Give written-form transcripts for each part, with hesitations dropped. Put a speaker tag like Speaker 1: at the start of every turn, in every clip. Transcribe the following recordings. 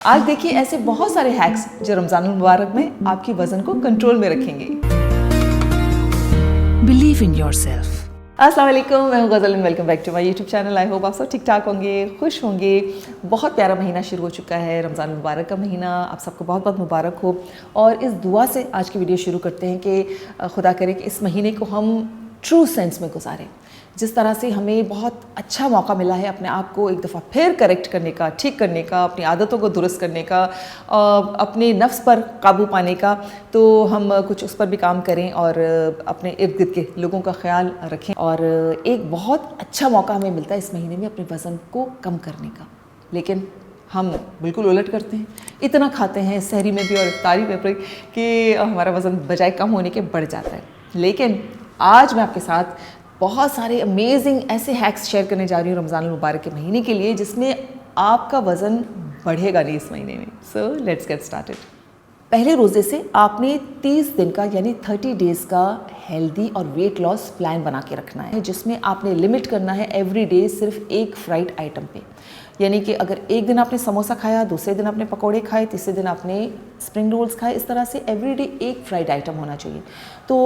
Speaker 1: आज देखिए ऐसे बहुत सारे हैक्स जो रमजान मुबारक में आपकी वजन को कंट्रोल में रखेंगे।
Speaker 2: Believe in yourself.
Speaker 1: अस्सलाम वालेकुम, मैं हूं Ghazal and welcome back to my YouTube channel. I hope आप सब ठीक ठाक होंगे, खुश होंगे। बहुत प्यारा महीना शुरू हो चुका है, रमज़ान मुबारक का महीना। आप सबको बहुत बहुत मुबारक हो। और इस दुआ से आज की वीडियो शुरू करते हैं कि खुदा करे कि इस महीने को हम ट्रू सेंस में गुजारें। जिस तरह से हमें बहुत अच्छा मौका मिला है अपने आप को एक दफ़ा फिर करेक्ट करने का, ठीक करने का, अपनी आदतों को दुरुस्त करने का, अपने नफ्स पर काबू पाने का, तो हम कुछ उस पर भी काम करें और अपने इर्द गिर्द के लोगों का ख्याल रखें। और एक बहुत अच्छा मौका हमें मिलता है इस महीने में अपने वज़न को कम करने का। लेकिन हम बिल्कुल उलट करते हैं, इतना खाते हैं सहरी में भी और इफ्तारी में भी कि हमारा वज़न बजाय कम होने के बढ़ जाता है। लेकिन आज मैं आपके साथ बहुत सारे अमेजिंग ऐसे हैक्स शेयर करने जा रही हूँ रमज़ान मुबारक के महीने के लिए, जिसमें आपका वज़न बढ़ेगा नहीं इस महीने में। So let's get started. पहले रोज़े से आपने 30 दिन का यानी 30 डेज़ का हेल्दी और वेट लॉस प्लान बना के रखना है, जिसमें आपने लिमिट करना है एवरी डे सिर्फ एक फ्राइड आइटम पे। यानी कि अगर एक दिन आपने समोसा खाया, दूसरे दिन आपने पकोड़े खाए, तीसरे दिन आपने स्प्रिंग रोल्स खाए, इस तरह से एवरी डे एक फ्राइड आइटम होना चाहिए। तो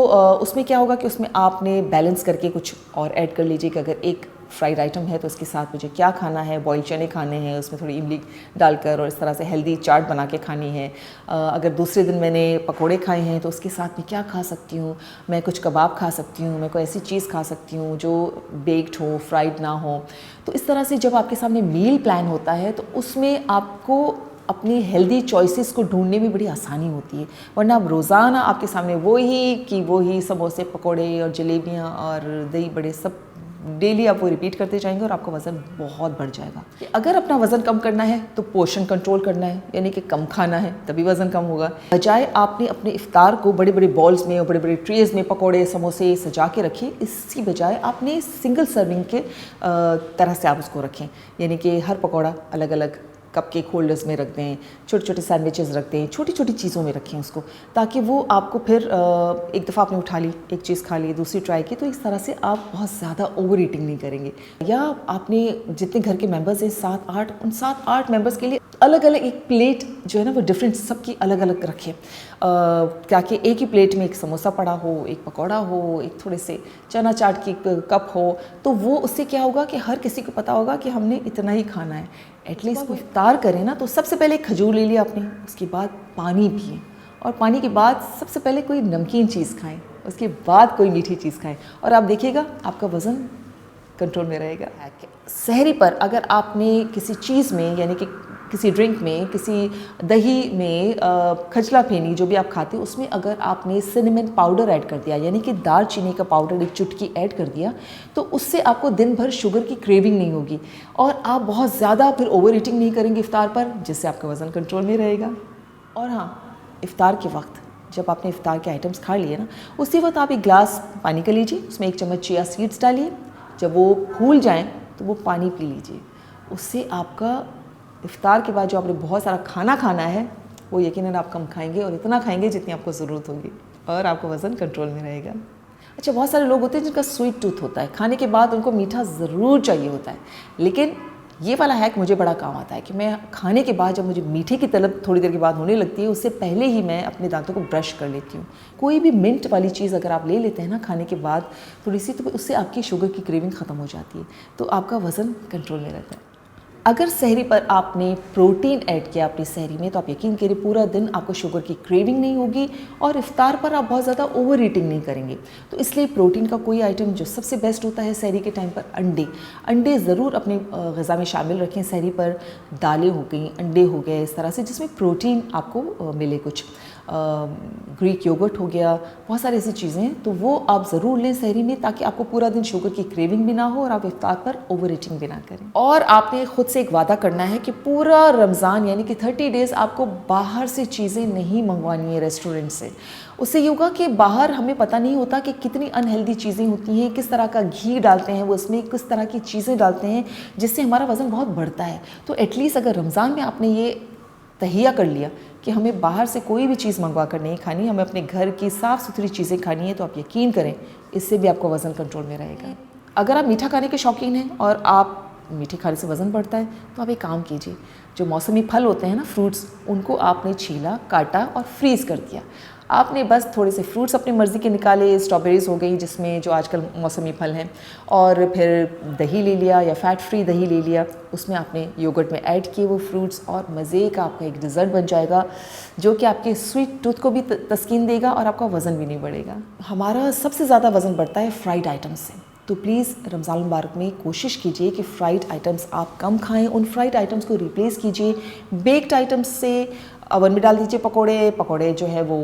Speaker 1: उसमें क्या होगा कि उसमें आपने बैलेंस करके कुछ और ऐड कर लीजिए कि अगर एक फ्राइड आइटम है तो उसके साथ मुझे क्या खाना है। बॉयल चने खाने हैं, उसमें थोड़ी इमली डालकर, और इस तरह से हेल्दी चाट बना के खानी है। अगर दूसरे दिन मैंने पकोड़े खाए हैं तो उसके साथ मैं क्या खा सकती हूँ। मैं कुछ कबाब खा सकती हूँ, मैं कोई ऐसी चीज़ खा सकती हूँ जो बेक्ड हो, फ्राइड ना हो। तो इस तरह से जब आपके सामने मील प्लान होता है तो उसमें आपको अपनी हेल्दी चॉइसेस को ढूंढने में बड़ी आसानी होती है। वरना अब रोज़ाना आपके सामने वही समोसे, पकोड़े और जलेबियाँ और दही बड़े सब डेली आप वो रिपीट करते जाएंगे और आपका वज़न बहुत बढ़ जाएगा। अगर अपना वज़न कम करना है तो पोर्शन कंट्रोल करना है, यानी कि कम खाना है, तभी वज़न कम होगा। बजाय आपने अपने इफ्तार को बड़े बड़े बॉल्स में और बड़े बड़े ट्रेज में पकोड़े समोसे सजा के रखें, इसकी बजाय आपने सिंगल सर्विंग के तरह से आप उसको रखें। यानी कि हर पकौड़ा अलग अलग कप केक होल्डर्स में रख दें, छोटे छोटे सैंडविचेस रख दें, छोटी छोटी चीज़ों में रखें उसको, ताकि वो आपको फिर एक दफ़ा आपने उठा ली, एक चीज़ खा ली, दूसरी ट्राई की, तो इस तरह से आप बहुत ज़्यादा ओवर ईटिंग नहीं करेंगे। या आपने जितने घर के मेंबर्स हैं 7-8, उन 7-8 मेंबर्स के लिए अलग अलग एक प्लेट जो है ना वो डिफरेंट सबकी अलग अलग रखें, ताकि एक ही प्लेट में एक समोसा पड़ा हो, एक पकौड़ा हो, एक थोड़े से चना चाट की कप हो। तो वो उससे क्या होगा कि हर किसी को पता होगा कि हमने इतना ही खाना है। एटलीस्ट इफ्तार करें ना तो सबसे पहले खजूर ले लिया आपने, उसके बाद पानी पिए, और पानी के बाद सबसे पहले कोई नमकीन चीज़ खाएं, उसके बाद कोई मीठी चीज़ खाएं, और आप देखिएगा आपका वज़न कंट्रोल में रहेगा। सहरी पर अगर आपने किसी चीज़ में, यानी कि किसी ड्रिंक में, किसी दही में, खजला फेनी जो भी आप खाते हो उसमें अगर आपने सिनेमन पाउडर ऐड कर दिया, यानी कि दालचीनी का पाउडर एक चुटकी ऐड कर दिया, तो उससे आपको दिन भर शुगर की क्रेविंग नहीं होगी और आप बहुत ज़्यादा फिर ओवर ईटिंग नहीं करेंगे इफ्तार पर, जिससे आपका वज़न कंट्रोल में रहेगा। और हाँ, इफ्तार के वक्त जब आपने इफ्तार के आइटम्स खा लिए ना, उसी वक्त आप एक गिलास पानी का लीजिए, उसमें 1 चम्मच चिया सीड्स डालिए। जब वो फूल जाएं तो वो पानी पी लीजिए। उससे आपका इफ्तार के बाद जो आपने बहुत सारा खाना है वो यकीनन आप कम खाएंगे, और इतना खाएंगे जितनी आपको ज़रूरत होगी, और आपका वज़न कंट्रोल में रहेगा। अच्छा, बहुत सारे लोग होते हैं जिनका स्वीट टूथ होता है, खाने के बाद उनको मीठा ज़रूर चाहिए होता है। लेकिन ये वाला हैक मुझे बड़ा काम आता है कि मैं खाने के बाद जब मुझे मीठे की तलब थोड़ी देर के बाद होने लगती है, उससे पहले ही मैं अपने दांतों को ब्रश कर लेती हूँ। कोई भी मिंट वाली चीज़ अगर आप ले लेते हैं ना खाने के बाद थोड़ी सी, तो उससे आपकी शुगर की क्रेविंग ख़त्म हो जाती है, तो आपका वज़न कंट्रोल में रहता है। अगर सहरी पर आपने प्रोटीन ऐड किया अपनी सहरी में, तो आप यकीन करिए पूरा दिन आपको शुगर की क्रेविंग नहीं होगी, और इफ्तार पर आप बहुत ज़्यादा ओवर ईटिंग नहीं करेंगे। तो इसलिए प्रोटीन का कोई आइटम जो सबसे बेस्ट होता है सहरी के टाइम पर, अंडे ज़रूर अपने ग़िज़ा में शामिल रखें। सहरी पर दालें हो गई, अंडे हो गए, इस तरह से जिसमें प्रोटीन आपको मिले। कुछ ग्रीक योगर्ट हो गया, बहुत सारी ऐसी चीज़ें, तो वो आप ज़रूर लें सहरी में, ताकि आपको पूरा दिन शुगर की क्रेविंग भी ना हो और आप इफ्तार पर ओवर ईटिंग भी ना करें। और आपने खुद से एक वादा करना है कि पूरा रमज़ान यानी कि 30 डेज़ आपको बाहर से चीज़ें नहीं मंगवानी है रेस्टोरेंट से। उससे ये होगा कि बाहर हमें पता नहीं होता कि कितनी अनहेल्दी चीज़ें होती हैं, किस तरह का घी डालते हैं वो, इसमें किस तरह की चीज़ें डालते हैं जिससे हमारा वज़न बहुत बढ़ता है। तो एटलीस्ट अगर रमज़ान में आपने ये तहिया कर लिया कि हमें बाहर से कोई भी चीज़ मंगवा कर नहीं खानी, हमें अपने घर की साफ़ सुथरी चीज़ें खानी है, तो आप यकीन करें इससे भी आपका वज़न कंट्रोल में रहेगा। अगर आप मीठा खाने के शौकीन हैं और आप मीठे खाने से वज़न बढ़ता है, तो आप एक काम कीजिए, जो मौसमी फल होते हैं ना, फ्रूट्स, उनको आपने छीला, काटा और फ्रीज़ कर दिया। आपने बस थोड़े से फ्रूट्स अपनी मर्ज़ी के निकाले, स्ट्रॉबेरीज़ हो गई जिसमें जो आजकल मौसमी फल हैं, और फिर दही ले लिया या फ़ैट फ्री दही ले लिया, उसमें आपने योगर्ट में ऐड किए वो फ्रूट्स, और मज़े का आपका एक डिज़र्ट बन जाएगा जो कि आपके स्वीट टूथ को भी तस्कीन देगा और आपका वज़न भी नहीं बढ़ेगा। हमारा सबसे ज़्यादा वज़न बढ़ता है फ्राइड आइटम्स से, तो प्लीज़ रमज़ान मुबारक में कोशिश कीजिए कि फ़्राइड आइटम्स आप कम खाएं। उन फ्राइड आइटम्स को रिप्लेस कीजिए बेक्ड आइटम्स से। ओवन में डाल दीजिए पकोड़े जो है वो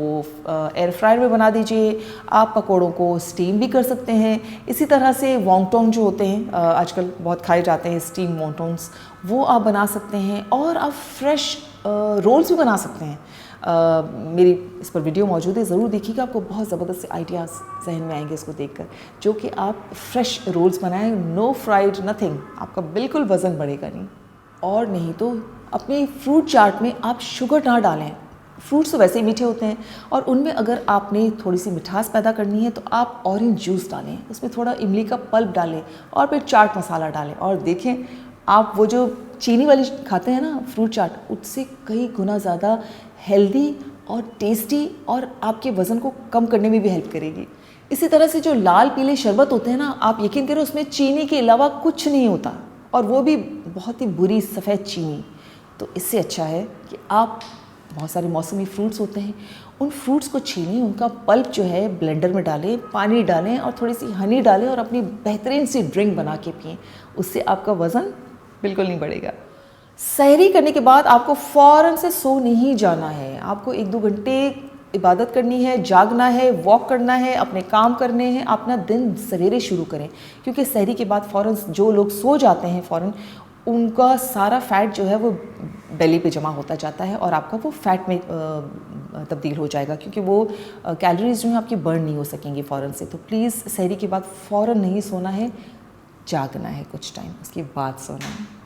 Speaker 1: एयर फ्रायर में बना दीजिए। आप पकोड़ों को स्टीम भी कर सकते हैं। इसी तरह से वॉन्गटोंग जो होते हैं आजकल बहुत खाए जाते हैं, स्टीम वॉन्गटोंग्स, वो आप बना सकते हैं। और आप फ्रेश रोल्स भी बना सकते हैं। मेरी इस पर वीडियो मौजूद है, ज़रूर देखिएगा, आपको बहुत ज़बरदस्त आइडियाज़ जहन में आएंगे इसको देखकर, जो कि आप फ्रेश रोल्स बनाएं, नो फ्राइड नथिंग, आपका बिल्कुल वज़न बढ़ेगा नहीं। और नहीं तो अपने फ्रूट चाट में आप शुगर ना डालें। फ्रूट्स तो वैसे ही मीठे होते हैं, और उनमें अगर आपने थोड़ी सी मिठास पैदा करनी है तो आप ऑरेंज जूस डालें, उसमें थोड़ा इमली का पल्प डालें, और फिर चाट मसाला डालें, और देखें आप वो जो चीनी वाली खाते हैं ना फ्रूट चाट, उससे कई गुना ज़्यादा हेल्दी और टेस्टी, और आपके वज़न को कम करने में भी हेल्प करेगी। इसी तरह से जो लाल पीले शरबत होते हैं ना, आप यकीन करें उसमें चीनी के अलावा कुछ नहीं होता, और वो भी बहुत ही बुरी सफ़ेद चीनी। तो इससे अच्छा है कि आप बहुत सारे मौसमी फ्रूट्स होते हैं, उन फ्रूट्स को छीलें, उनका पल्प जो है ब्लेंडर में डालें, पानी डालें और थोड़ी सी हनी डालें, और अपनी बेहतरीन सी ड्रिंक बना के पिएं। उससे आपका वज़न बिल्कुल नहीं बढ़ेगा। सहरी करने के बाद आपको फ़ौरन से सो नहीं जाना है। आपको 1-2 घंटे इबादत करनी है, जागना है, वॉक करना है, अपने काम करने हैं। अपना दिन सवेरे शुरू करें, क्योंकि सहरी के बाद फ़ौरन जो लोग सो जाते हैं फ़ौरन, उनका सारा फ़ैट जो है वो बेली पे जमा होता जाता है, और आपका वो फ़ैट में तब्दील हो जाएगा, क्योंकि वो कैलोरीज जो हैं आपकी बर्न नहीं हो सकेंगी फ़ौरन से। तो प्लीज़ सहरी के बाद फ़ौरन नहीं सोना है, जागना है कुछ टाइम, उसके बाद सोना है।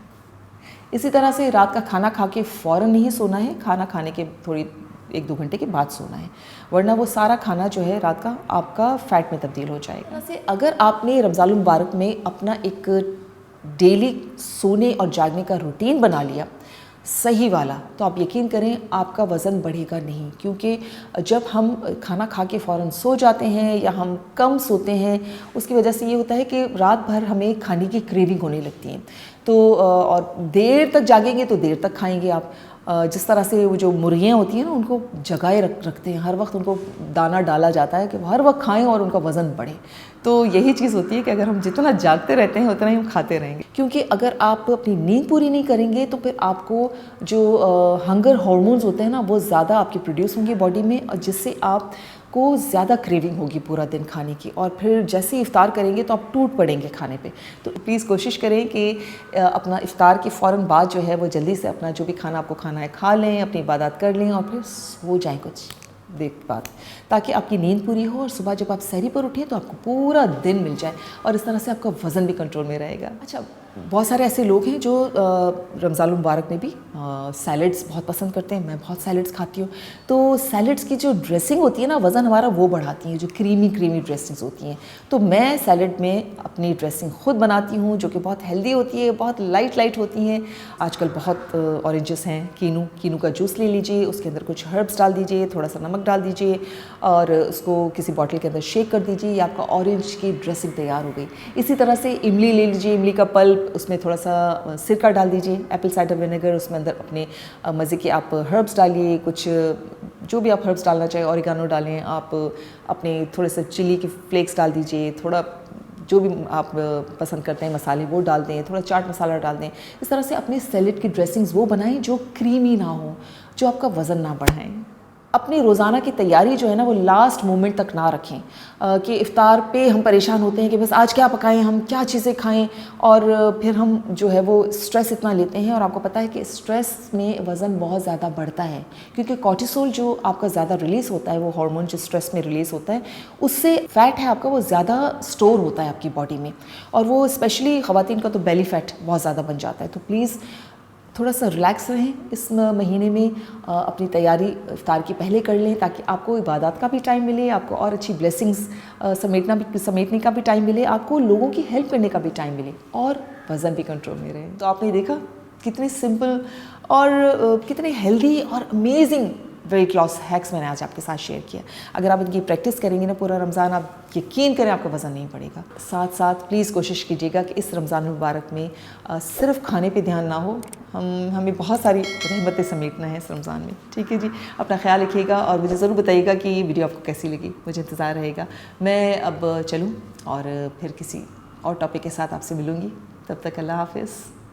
Speaker 1: इसी तरह से रात का खाना खा के फ़ौरन नहीं सोना है, खाना खाने के थोड़ी 1-2 घंटे के बाद सोना है, वरना वो सारा खाना जो है रात का आपका फ़ैट में तब्दील हो जाएगा। से अगर आपने रमज़ान मुबारक में अपना एक डेली सोने और जागने का रूटीन बना लिया सही वाला, तो आप यकीन करें आपका वज़न बढ़ेगा नहीं। क्योंकि जब हम खाना खा के फ़ौरन सो जाते हैं या हम कम सोते हैं, उसकी वजह से ये होता है कि रात भर हमें खाने की क्रेविंग होने लगती है। तो और देर तक जागेंगे तो देर तक खाएंगे आप। जिस तरह से वो जो मुर्गियाँ होती हैं ना, उनको जगाए रखते हैं, हर वक्त उनको दाना डाला जाता है कि वो हर वक्त खाएं और उनका वज़न बढ़े। तो यही चीज़ होती है कि अगर हम जितना जागते रहते हैं उतना ही हम खाते रहेंगे, क्योंकि अगर आप अपनी नींद पूरी नहीं करेंगे तो फिर आपको जो हंगर हार्मोन्स होते हैं ना, वो ज़्यादा आपके प्रोड्यूस होंगे बॉडी में, और जिससे आप को ज़्यादा क्रेविंग होगी पूरा दिन खाने की, और फिर जैसे ही इफ़्तार करेंगे तो आप टूट पड़ेंगे खाने पे। तो प्लीज़ कोशिश करें कि अपना इफ़्तार के फ़ौरन बाद जो है वो जल्दी से अपना जो भी खाना आपको खाना है खा लें, अपनी इबादत कर लें, और फिर सो जाएं कुछ देर बाद, ताकि आपकी नींद पूरी हो और सुबह जब आप सहरी पर उठें तो आपको पूरा दिन मिल जाए, और इस तरह से आपका वज़न भी कंट्रोल में रहेगा। अच्छा, बहुत सारे ऐसे लोग हैं जो रमज़ान मुबारक में भी सैलड्स बहुत पसंद करते हैं। मैं बहुत सैलड्स खाती हूँ। तो सैलड्स की जो ड्रेसिंग होती है ना, वज़न हमारा वो बढ़ाती है, जो क्रीमी ड्रेसिंग्स होती हैं। तो मैं सैलड में अपनी ड्रेसिंग ख़ुद बनाती हूँ, जो कि बहुत हेल्दी होती है, बहुत लाइट होती हैं। आजकल बहुत ऑरेंजेस हैं, कीनू का जूस ले लीजिए, उसके अंदर कुछ हर्ब्स डाल दीजिए, थोड़ा सा नमक डाल दीजिए, और उसको किसी बॉटल के अंदर शेक कर दीजिए, या आपका ऑरेंज की ड्रेसिंग तैयार हो गई। इसी तरह से इमली ले लीजिए, इमली का पल्प, उसमें थोड़ा सा सिरका डाल दीजिए, एप्पल साइडर विनेगर, उसमें अंदर अपने मज़े के आप हर्ब्स डालिए, कुछ जो भी आप हर्ब्स डालना चाहें, ऑरिगानो डालें, आप अपने थोड़े से चिली के फ्लेक्स डाल दीजिए, थोड़ा जो भी आप पसंद करते हैं मसाले वो डाल दें, थोड़ा चाट मसाला डाल दें। इस तरह से अपनी सैलेड की ड्रेसिंग्स वो बनाएं जो क्रीमी ना हो, जो आपका वज़न ना बढ़ाएं। अपनी रोज़ाना की तैयारी जो है ना, वो लास्ट मोमेंट तक ना रखें कि इफ़्तार पे हम परेशान होते हैं कि बस आज क्या पकाएं, हम क्या चीज़ें खाएं, और फिर हम जो है वो स्ट्रेस इतना लेते हैं। और आपको पता है कि स्ट्रेस में वज़न बहुत ज़्यादा बढ़ता है, क्योंकि कॉर्टिसोल जो आपका ज़्यादा रिलीज़ होता है, वो हार्मोन जो स्ट्रेस में रिलीज़ होता है, उससे फ़ैट है आपका वो ज़्यादा स्टोर होता है आपकी बॉडी में, और वो स्पेशली ख़वातीन का तो बेली फ़ैट बहुत ज़्यादा बन जाता है। तो प्लीज़ थोड़ा सा रिलैक्स रहें इस महीने में, अपनी तैयारी इफ्तार की पहले कर लें ताकि आपको इबादत का भी टाइम मिले, आपको और अच्छी ब्लेसिंग्स समेटने का भी टाइम मिले, आपको लोगों की हेल्प करने का भी टाइम मिले और वज़न भी कंट्रोल में रहे। तो आपने देखा कितने सिंपल और कितने हेल्दी और अमेजिंग वेट लॉस हैक्स मैंने आज आपके साथ शेयर किया। अगर आप इनकी प्रैक्टिस करेंगे ना पूरा रमज़ान, आप यकीन करें आपका वज़न नहीं बढ़ेगा। साथ साथ प्लीज़ कोशिश कीजिएगा कि इस रमज़ान मुबारक में सिर्फ खाने पे ध्यान ना हो, हमें बहुत सारी रहमतें समेटना है इस रमज़ान में। ठीक है जी, अपना ख्याल रखिएगा और मुझे ज़रूर बताइएगा कि ये वीडियो आपको कैसी लगी। मुझे इंतज़ार रहेगा। मैं अब चलूँ और फिर किसी और टॉपिक के साथ आपसे मिलूँगी। तब तक अल्लाह हाफ़िज़।